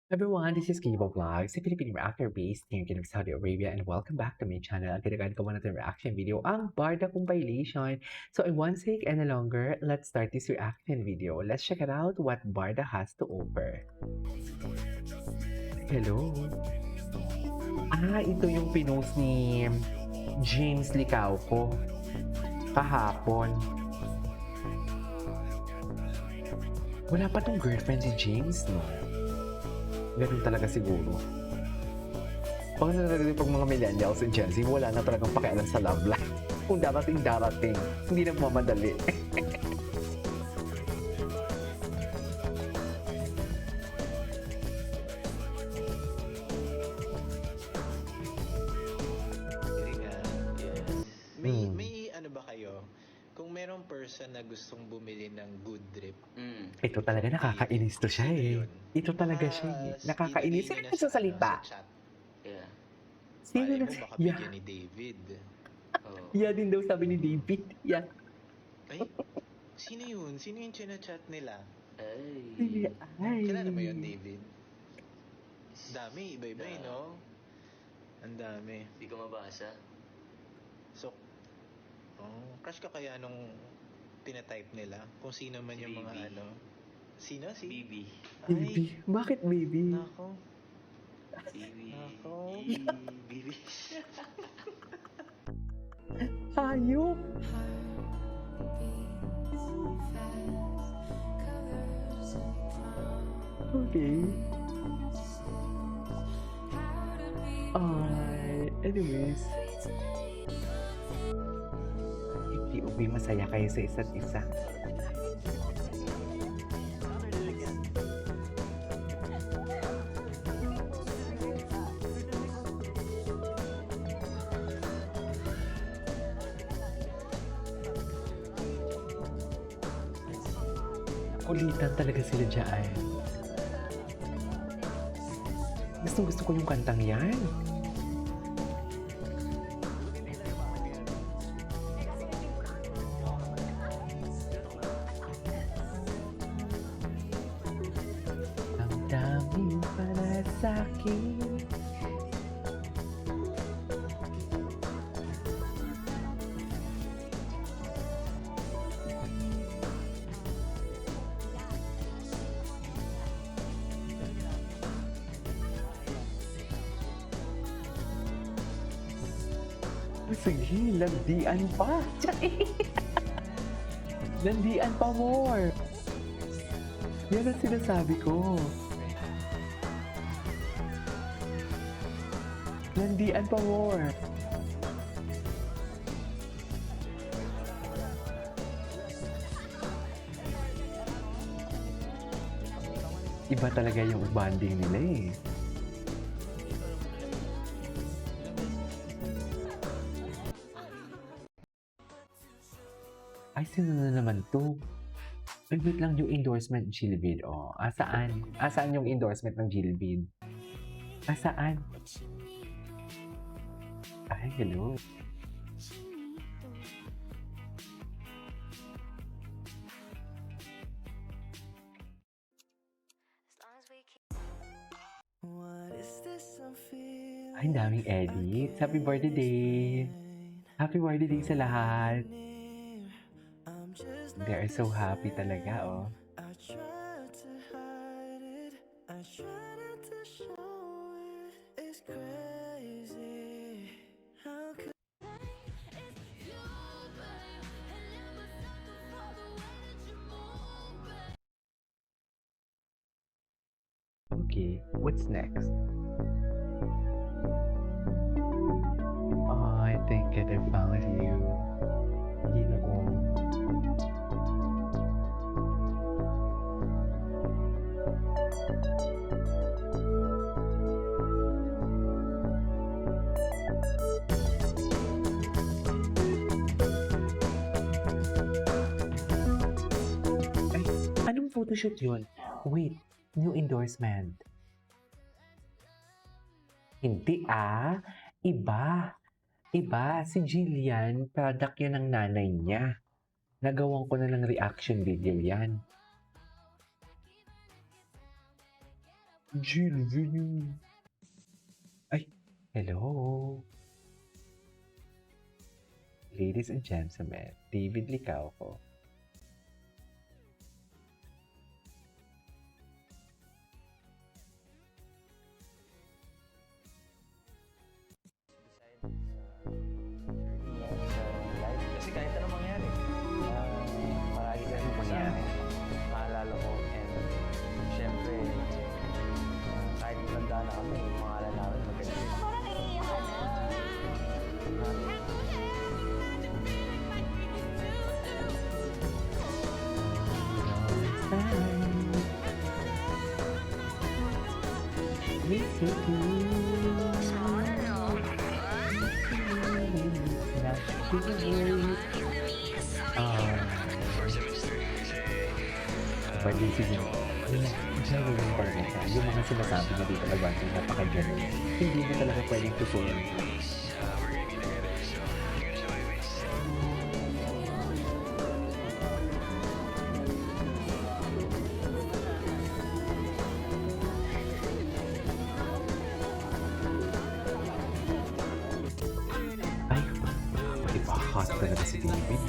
Everyone, this is Kibo Vlogs, a Filipino reactor based here in Saudi Arabia, and welcome back to my channel. Ang ginagawa natin reaction video, ang Barda compilation. So in one sake and no longer, let's start this reaction video. Let's check it out what Barda has to offer. Hello. Ito yung pinost ni James Licauco kahapon. Wala pa tong girlfriend si James, no? Ganun talaga siguro. Pag mga millennials and Gen Z, wala na talagang pakialam sa love life. Kung darating, hindi na mamadali. May ano ba kayo? Kung merong person na gustong bumili ng good drip, Ito talaga nakakainis to siya eh. Ito talaga siya eh. Nakakainis. Sino nagsasalita? Yeah. Sino malay mo nagsasalita? baka bigyan ni David. Oh. Yeah din daw sabi ni David. Yeah. Ay, sino yun? Sino yung chinachat nila? Ay. Ay. Kilala mo yun, David? Dami, iba-iba eh, no? Ang dami. Hindi ko mabasa. So, crush ka kaya nung pinatype nila? Kung sino man Si yung mga Bibi. ano? Sino? Si? Bibi. Baby. Bakit baby? Nako. Bibi. Ako. Bibi. Hayop. Okay. Anyways. Hindi ubi masaya kayo sa isa't isa. Kulitan talaga sila dyan. Gusto ko yung kantang yan. Ang daming para sa'kin. Sige, landian pa. Landian pa more. Yan ang sinasabi ko. Landian pa more. Iba talaga yung bonding nila eh. Ay, sino na naman to? Ay, wait lang yung endorsement Jilbid. Oh, asaan? Asaan yung endorsement ng Jilbid? Asaan? Ay, hello. Ay, daming edits. Happy birthday! Happy birthday sa lahat! They are so happy talaga, oh. Okay, what's next? Oh, I think I found you. Ginoo. Ay, anong photoshoot yun? Wait, new endorsement. Hindi iba. Iba, si Jillian, product yan ng nanay niya. Nagawan ko na ng reaction video yan. Jill. Ay, hello. Ladies and gentlemen, David Licauco. Kasi kahit anong mangyari, marami ka rin mangyari. Maalala ko, and syempre, kahit tanda na kami, yung pangalan namin maganda. Parang naiiyak ka na. Pag-isip niyo, genuine talaga siya. Yung mga sinasabi na dito na bagay, napaka-genuine. Hindi mo talaga pwedeng tutuin. Ay, pati pa hot talaga si David.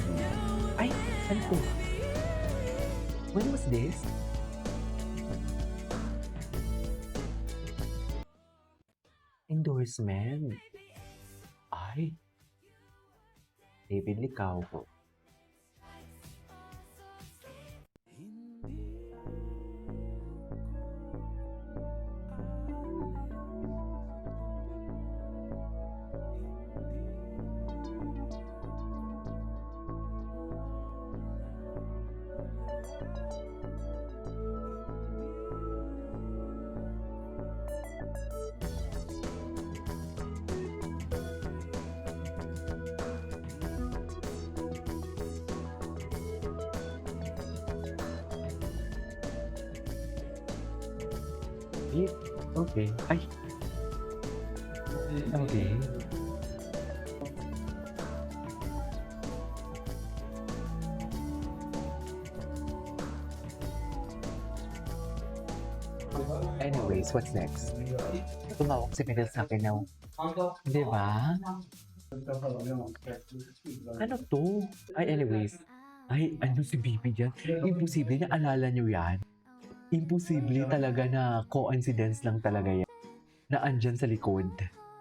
Ay, ano to? When was this? Endorsement. Ay, David Licauco. Okay. Ay. Okay. Anyways, what's next? Tumawag si Fidel sa akin now. Di ba? Ano to? Ay, anyways. Ay, ano si Bibi dyan? Imposible na alala nyo yan. Imposible talaga na coincidence lang talaga yan. Na andyan sa likod.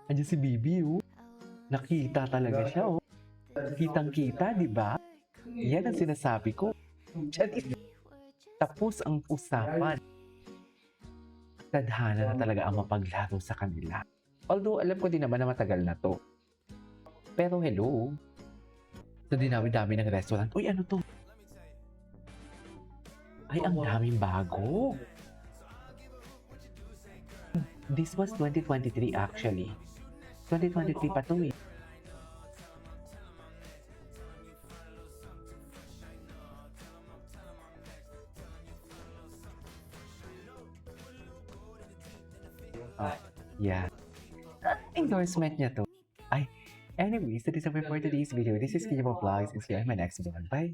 Andyan si Bibi, oh. Nakita talaga siya, oh. Kitang-kita, di ba? Yan ang sinasabi ko. Tapos ang usapan. Tadhana na talaga ang mapaglaro sa kanila. Although, alam ko din naman na matagal na to. Pero hello. Sa dinawi-dami ng restaurant. Uy, ano to? Ay, ang daming bago. This was 2023 actually. 2023 pa to eh. Oh, yeah. Endorsement niya to. Ay, anyways, that is all for today's video. This is Kijimo Vlogs and see you in my next one. Bye!